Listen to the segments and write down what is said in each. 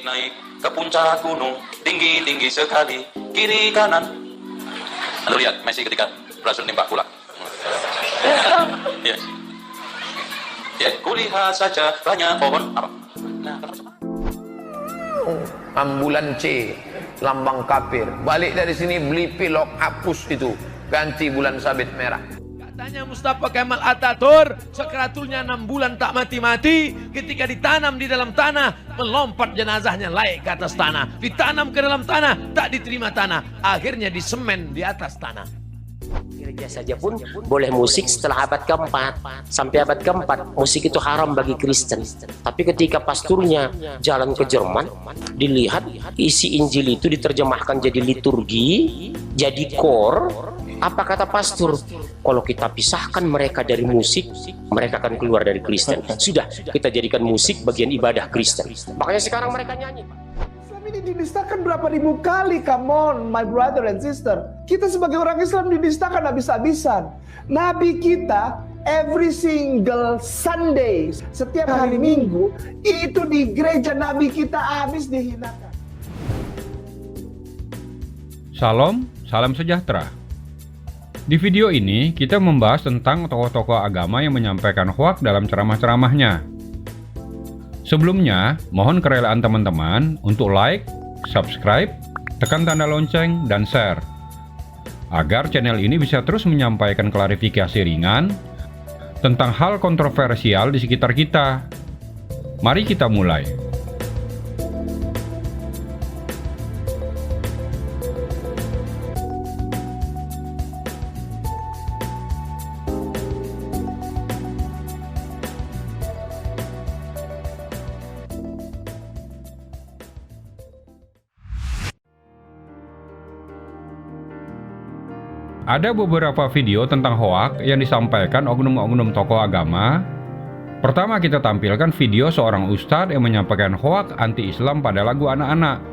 naik ke puncak gunung, tinggi-tinggi sekali, kiri kanan. Anda lihat Messi ketika berhasil nembak bola. Ya. Ya, kulihat saja banyak pohon apa? Nah, ambulan C, lambang kafir. Balik dari sini beli pilok, hapus itu, ganti bulan sabit merah. Katanya Mustafa Kemal Atatürk, sekratulnya 6 bulan tak mati-mati. Ketika ditanam di dalam tanah, melompat jenazahnya naik ke atas tanah. Ditanam ke dalam tanah, tak diterima tanah. Akhirnya disemen di atas tanah. Gereja saja pun boleh musik setelah abad keempat. Sampai abad keempat, musik itu haram bagi Kristen. Tapi ketika pasturnya jalan ke Jerman, dilihat isi Injil itu diterjemahkan jadi liturgi, jadi kor. Apa kata pastor? Kalau kita pisahkan mereka dari musik, mereka akan keluar dari Kristen. Sudah, kita jadikan musik bagian ibadah Kristen. Makanya sekarang mereka nyanyi. Islam ini dinistakan berapa ribu kali, come on my brother and sister. Kita sebagai orang Islam dinistakan habis-habisan. Nabi kita every single Sunday, setiap hari Minggu, itu di gereja Nabi kita habis dihinakan. Salam, salam sejahtera. Di video ini, kita membahas tentang tokoh-tokoh agama yang menyampaikan hoaks dalam ceramah-ceramahnya. Sebelumnya, mohon kerelaan teman-teman untuk like, subscribe, tekan tanda lonceng, dan share. Agar channel ini bisa terus menyampaikan klarifikasi ringan tentang hal kontroversial di sekitar kita. Mari kita mulai. Ada beberapa video tentang hoaks yang disampaikan oknum-oknum tokoh agama. Pertama kita tampilkan video seorang ustadz yang menyampaikan hoaks anti-Islam pada lagu anak-anak.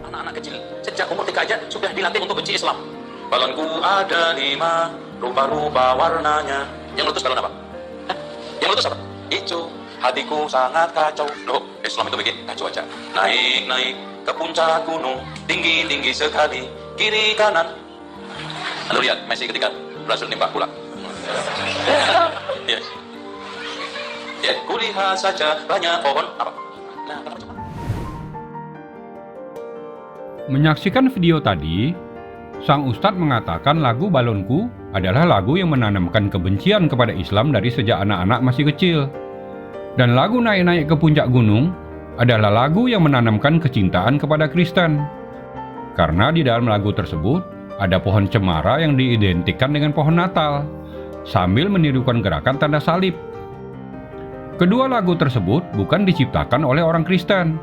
anak-anak kecil sejak umur 3 aja sudah dilatih untuk benci Islam. Balonku ada 5, rupa-rupa warnanya. Yang meletus balon apa? Hah? Yang meletus apa? Hijau. Hatiku sangat kacau. Loh, Islam itu bikin kacau aja. Naik ke puncak gunung, tinggi-tinggi sekali, kiri kanan. Anda lihat Messi ketika berhasil nembak bola. Ya. Ya, kulihat saja banyak pohon apa? Nah, Menyaksikan video tadi, sang ustadz mengatakan lagu Balonku adalah lagu yang menanamkan kebencian kepada Islam dari sejak anak-anak masih kecil. Dan lagu Naik-naik ke puncak gunung adalah lagu yang menanamkan kecintaan kepada Kristen. Karena di dalam lagu tersebut ada pohon cemara yang diidentikan dengan pohon Natal, sambil menirukan gerakan tanda salib. Kedua lagu tersebut bukan diciptakan oleh orang Kristen,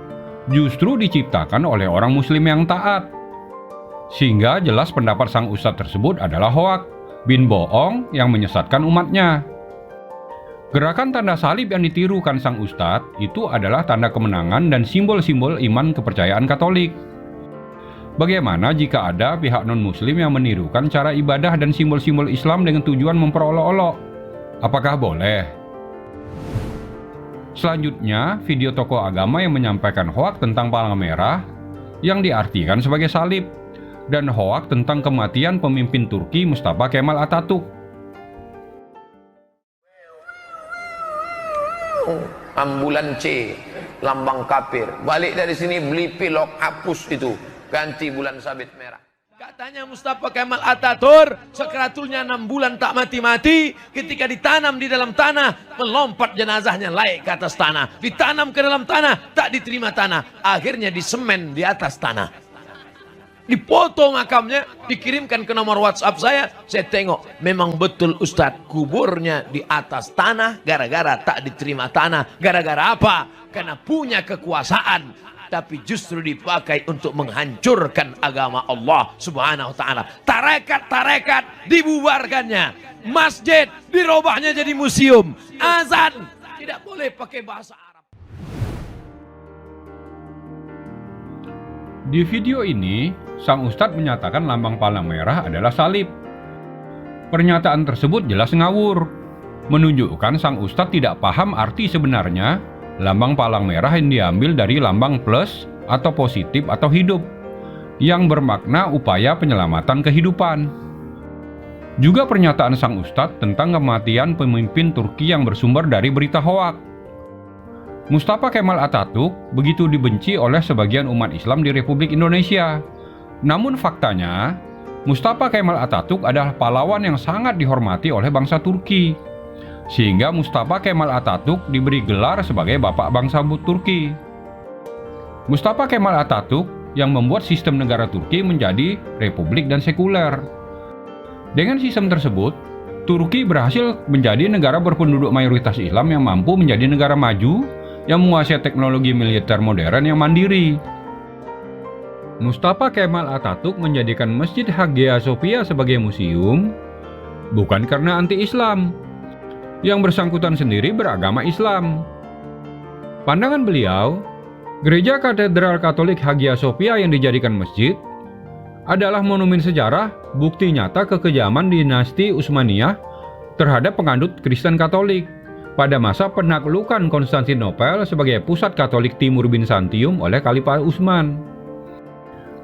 justru diciptakan oleh orang Muslim yang taat. Sehingga jelas pendapat sang ustadz tersebut adalah hoaks, bin bohong yang menyesatkan umatnya. Gerakan tanda salib yang ditirukan sang ustadz itu adalah tanda kemenangan dan simbol-simbol iman kepercayaan Katolik. Bagaimana jika ada pihak non-muslim yang menirukan cara ibadah dan simbol-simbol Islam dengan tujuan memperolok-olok? Apakah boleh? Selanjutnya, video tokoh agama yang menyampaikan hoaks tentang palang merah yang diartikan sebagai salib, dan hoaks tentang kematian pemimpin Turki Mustafa Kemal Atatürk. Ambulan C, lambang kafir. Balik dari sini beli pilok, hapus itu, ganti bulan sabit merah. Katanya Mustafa Kemal Atatürk, sekratulnya 6 bulan tak mati-mati. Ketika ditanam di dalam tanah, melompat jenazahnya naik ke atas tanah. Ditanam ke dalam tanah, tak diterima tanah. Akhirnya disemen di atas tanah. Dipotong makamnya, dikirimkan ke nomor WhatsApp saya tengok, memang betul Ustadz, kuburnya di atas tanah gara-gara tak diterima tanah. Gara-gara apa? Karena punya kekuasaan, tapi justru dipakai untuk menghancurkan agama Allah Subhanahu wa ta'ala. Tarekat dibubarkannya, masjid dirubahnya jadi museum, azan tidak boleh pakai bahasa Arab. Di video ini, sang ustadz menyatakan lambang palang merah adalah salib. Pernyataan tersebut jelas ngawur, menunjukkan sang ustadz tidak paham arti sebenarnya lambang palang merah yang diambil dari lambang plus atau positif atau hidup, yang bermakna upaya penyelamatan kehidupan. Juga pernyataan sang ustadz tentang kematian pemimpin Turki yang bersumber dari berita hoak. Mustafa Kemal Atatürk begitu dibenci oleh sebagian umat Islam di Republik Indonesia. Namun faktanya, Mustafa Kemal Atatürk adalah pahlawan yang sangat dihormati oleh bangsa Turki. Sehingga Mustafa Kemal Atatürk diberi gelar sebagai Bapak Bangsa Turki. Mustafa Kemal Atatürk yang membuat sistem negara Turki menjadi republik dan sekuler. Dengan sistem tersebut, Turki berhasil menjadi negara berpenduduk mayoritas Islam yang mampu menjadi negara maju yang menguasai teknologi militer modern yang mandiri. Mustafa Kemal Atatürk menjadikan Masjid Hagia Sophia sebagai museum bukan karena anti-Islam. Yang bersangkutan sendiri beragama Islam. Pandangan beliau, Gereja Katedral Katolik Hagia Sophia yang dijadikan masjid adalah monumen sejarah bukti nyata kekejaman dinasti Utsmaniyah terhadap penganut Kristen Katolik pada masa penaklukan Konstantinopel sebagai pusat Katolik Timur Bizantium oleh Khalifah Utsman.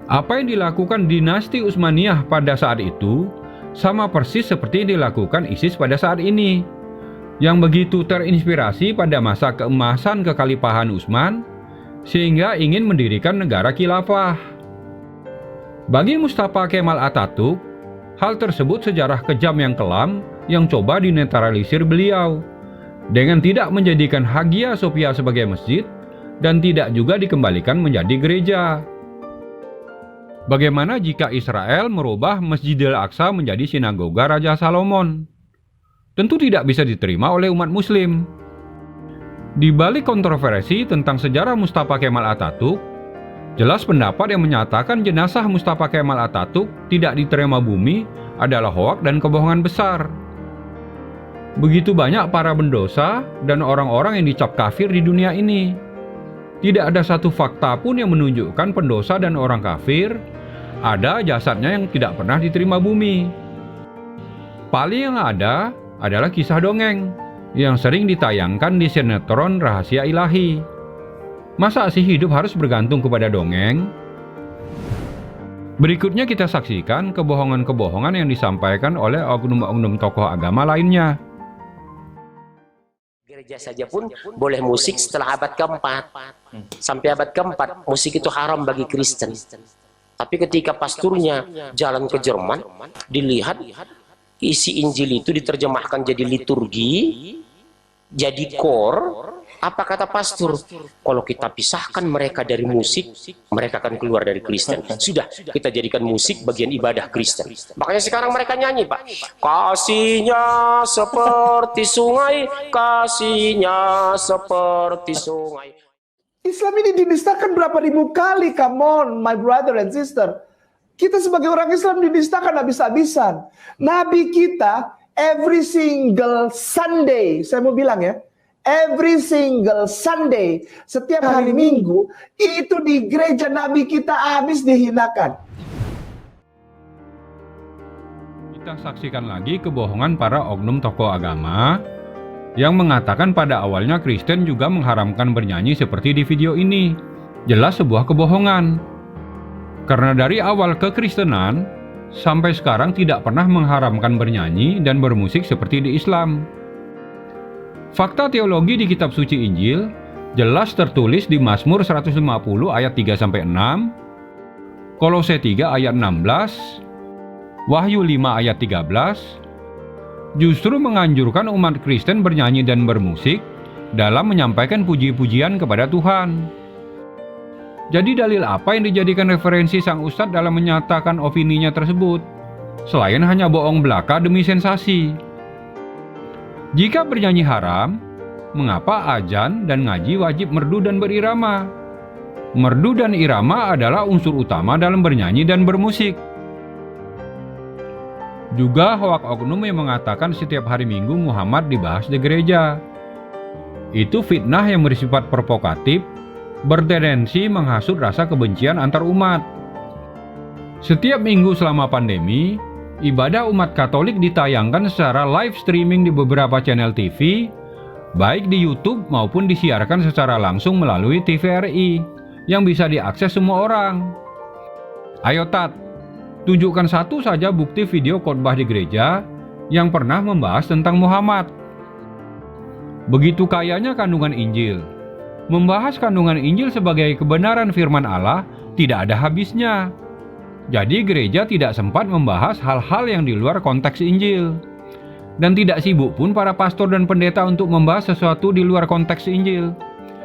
Apa yang dilakukan dinasti Utsmaniyah pada saat itu sama persis seperti yang dilakukan ISIS pada saat ini, yang begitu terinspirasi pada masa keemasan kekhalifahan Utsman sehingga ingin mendirikan negara khilafah. Bagi Mustafa Kemal Atatürk, hal tersebut sejarah kejam yang kelam yang coba dinetralisir beliau dengan tidak menjadikan Hagia Sophia sebagai masjid dan tidak juga dikembalikan menjadi gereja. Bagaimana jika Israel merubah Masjidil Aqsa menjadi sinagoga Raja Salomon? Tentu tidak bisa diterima oleh umat Muslim. Di balik kontroversi tentang sejarah Mustafa Kemal Atatürk, jelas pendapat yang menyatakan jenazah Mustafa Kemal Atatürk tidak diterima bumi adalah hoak dan kebohongan besar. Begitu banyak para pendosa dan orang-orang yang dicap kafir di dunia ini. Tidak ada satu fakta pun yang menunjukkan pendosa dan orang kafir ada jasadnya yang tidak pernah diterima bumi. Paling yang ada adalah kisah dongeng yang sering ditayangkan di sinetron Rahasia Ilahi. Masa sih hidup harus bergantung kepada dongeng? Berikutnya kita saksikan kebohongan-kebohongan yang disampaikan oleh oknum-oknum tokoh agama lainnya. Gereja saja pun boleh musik setelah abad keempat. Sampai abad keempat, musik itu haram bagi Kristen. Tapi ketika pasturnya jalan ke Jerman, dilihat isi Injil itu diterjemahkan jadi liturgi, jadi kor. Apa kata pastor? Kalau kita pisahkan mereka dari musik, mereka akan keluar dari Kristen. Sudah, kita jadikan musik bagian ibadah Kristen. Makanya sekarang mereka nyanyi, Pak. Kasihnya seperti sungai, kasihnya seperti sungai. Islam ini dinistakan berapa ribu kali, come on, my brother and sister. Kita sebagai orang Islam dinistakan habis-habisan. Nabi kita, every single Sunday, saya mau bilang ya, every single Sunday, setiap hari Minggu, itu di gereja Nabi kita habis dihinakan. Kita saksikan lagi kebohongan para oknum tokoh agama yang mengatakan pada awalnya Kristen juga mengharamkan bernyanyi seperti di video ini. Jelas sebuah kebohongan. Karena dari awal kekristenan sampai sekarang tidak pernah mengharamkan bernyanyi dan bermusik seperti di Islam. Fakta teologi di kitab suci Injil jelas tertulis di Mazmur 150 ayat 3-6, Kolose 3 ayat 16, Wahyu 5 ayat 13, justru menganjurkan umat Kristen bernyanyi dan bermusik dalam menyampaikan puji-pujian kepada Tuhan. Jadi dalil apa yang dijadikan referensi sang ustadz dalam menyatakan opininya tersebut, selain hanya bohong belaka demi sensasi? Jika bernyanyi haram, mengapa azan dan ngaji wajib merdu dan berirama? Merdu dan irama adalah unsur utama dalam bernyanyi dan bermusik. Juga hoak oknum yang mengatakan setiap hari Minggu Muhammad dibahas di gereja. Itu fitnah yang bersifat provokatif, bertendensi menghasut rasa kebencian antar umat. Setiap minggu selama pandemi, ibadah umat Katolik ditayangkan secara live streaming di beberapa channel TV, baik di YouTube maupun disiarkan secara langsung melalui TVRI yang bisa diakses semua orang. Ayo Tat, tunjukkan satu saja bukti video khotbah di gereja yang pernah membahas tentang Muhammad. Begitu kayanya kandungan Injil. Membahas kandungan Injil sebagai kebenaran firman Allah tidak ada habisnya. Jadi gereja tidak sempat membahas hal-hal yang di luar konteks Injil. Dan tidak sibuk pun para pastor dan pendeta untuk membahas sesuatu di luar konteks Injil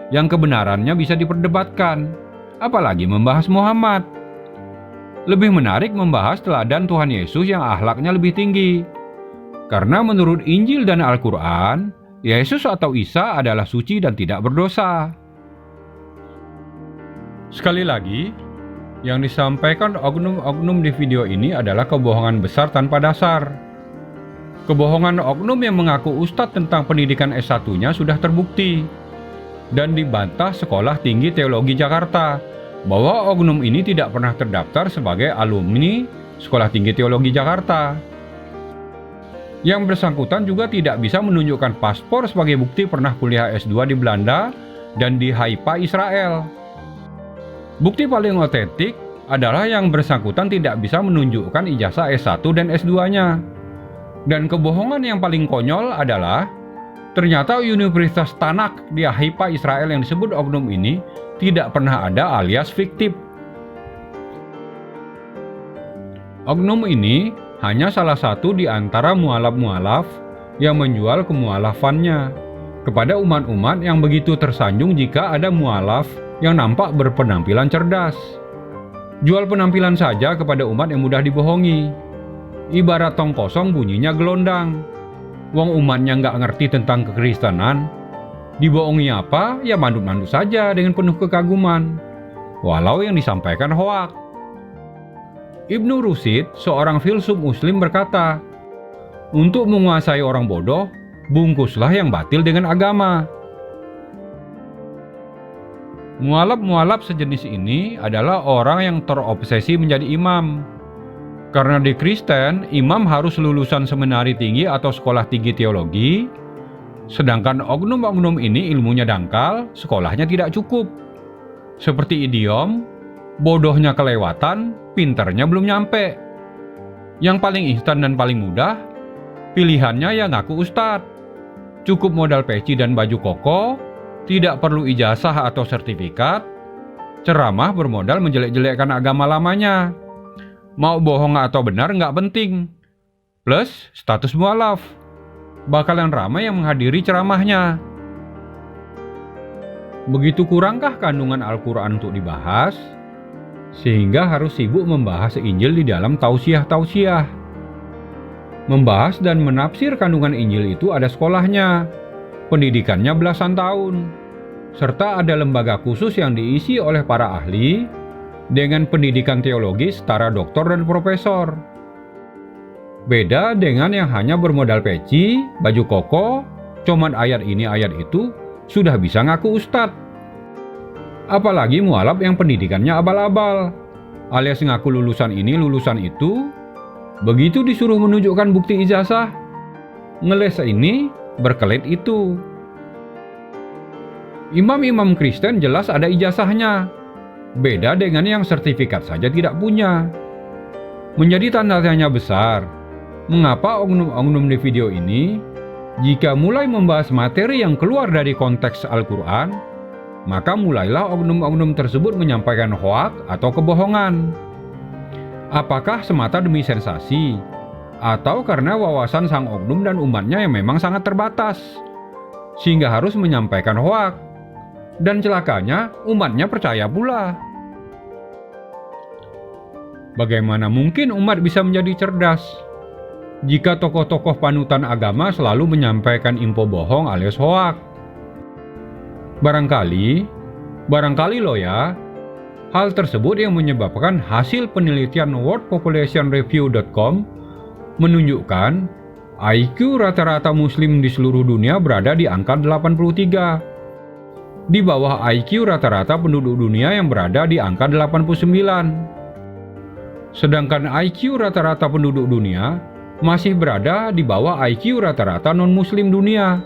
yang kebenarannya bisa diperdebatkan, apalagi membahas Muhammad. Lebih menarik membahas teladan Tuhan Yesus yang akhlaknya lebih tinggi. Karena menurut Injil dan Al-Quran, Yesus atau Isa adalah suci dan tidak berdosa. Sekali lagi, yang disampaikan oknum-oknum di video ini adalah kebohongan besar tanpa dasar. Kebohongan oknum yang mengaku ustadz tentang pendidikan S1-nya sudah terbukti dan dibantah Sekolah Tinggi Teologi Jakarta bahwa oknum ini tidak pernah terdaftar sebagai alumni Sekolah Tinggi Teologi Jakarta. Yang bersangkutan juga tidak bisa menunjukkan paspor sebagai bukti pernah kuliah S2 di Belanda dan di Haifa, Israel. Bukti paling otentik adalah yang bersangkutan tidak bisa menunjukkan ijazah S1 dan S2-nya. Dan kebohongan yang paling konyol adalah ternyata Universitas Tanakh di Haifa, Israel yang disebut oknum ini tidak pernah ada alias fiktif. Oknum ini hanya salah satu di antara mualaf-mualaf yang menjual kemualafannya kepada umat-umat yang begitu tersanjung jika ada mualaf yang nampak berpenampilan cerdas. Jual penampilan saja kepada umat yang mudah dibohongi. Ibarat tong kosong bunyinya gelondang. Wong umatnya nggak ngerti tentang kekristenan. Dibohongi apa? Ya manduk-manduk saja dengan penuh kekaguman. Walau yang disampaikan hoak. Ibnu Rushd, seorang filsuf muslim berkata, untuk menguasai orang bodoh, bungkuslah yang batil dengan agama. Mualaf-mualaf sejenis ini adalah orang yang terobsesi menjadi imam. Karena di Kristen, imam harus lulusan seminari tinggi atau sekolah tinggi teologi, sedangkan oknum-oknum ini ilmunya dangkal, sekolahnya tidak cukup. Seperti idiom, bodohnya kelewatan, pinternya belum nyampe. Yang paling instan dan paling mudah, pilihannya ya ngaku ustadz. Cukup modal peci dan baju koko, tidak perlu ijazah atau sertifikat, ceramah bermodal menjelek-jelekkan agama lamanya. Mau bohong atau benar nggak penting. Plus status mualaf. Bakalan ramai yang menghadiri ceramahnya. Begitu kurangkah kandungan Al-Quran untuk dibahas, sehingga harus sibuk membahas Injil di dalam tausiah-tausiah. Membahas dan menafsir kandungan Injil itu ada sekolahnya, pendidikannya belasan tahun, serta ada lembaga khusus yang diisi oleh para ahli dengan pendidikan teologi setara doktor dan profesor. Beda dengan yang hanya bermodal peci, baju koko, coman ayat ini ayat itu, sudah bisa ngaku ustadz. Apalagi mualaf yang pendidikannya abal-abal, alias ngaku lulusan ini lulusan itu, begitu disuruh menunjukkan bukti ijazah, ngeles ini, berkelit itu. Imam-imam Kristen jelas ada ijazahnya, beda dengan yang sertifikat saja tidak punya. Menjadi tanda tanya besar, mengapa oknum-oknum di video ini, jika mulai membahas materi yang keluar dari konteks Al-Quran, maka mulailah oknum-oknum tersebut menyampaikan hoak atau kebohongan. Apakah semata demi sensasi, atau karena wawasan sang oknum dan umatnya yang memang sangat terbatas, sehingga harus menyampaikan hoak, dan celakanya umatnya percaya pula. Bagaimana mungkin umat bisa menjadi cerdas jika tokoh-tokoh panutan agama selalu menyampaikan info bohong alias hoak? Barangkali loh ya, hal tersebut yang menyebabkan hasil penelitian worldpopulationreview.com menunjukkan IQ rata-rata muslim di seluruh dunia berada di angka 83, di bawah IQ rata-rata penduduk dunia yang berada di angka 89. Sedangkan IQ rata-rata penduduk dunia masih berada di bawah IQ rata-rata non-muslim dunia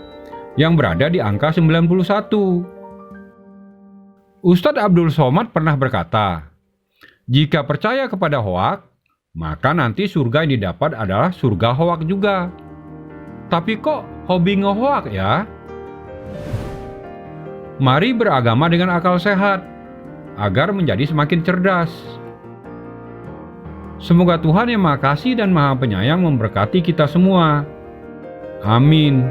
yang berada di angka 91. Ustadz Abdul Somad pernah berkata, jika percaya kepada hoak, maka nanti surga yang didapat adalah surga hoak juga. Tapi kok hobi ngehoak ya? Mari beragama dengan akal sehat, agar menjadi semakin cerdas. Semoga Tuhan yang Maha Kasih dan Maha Penyayang memberkati kita semua. Amin.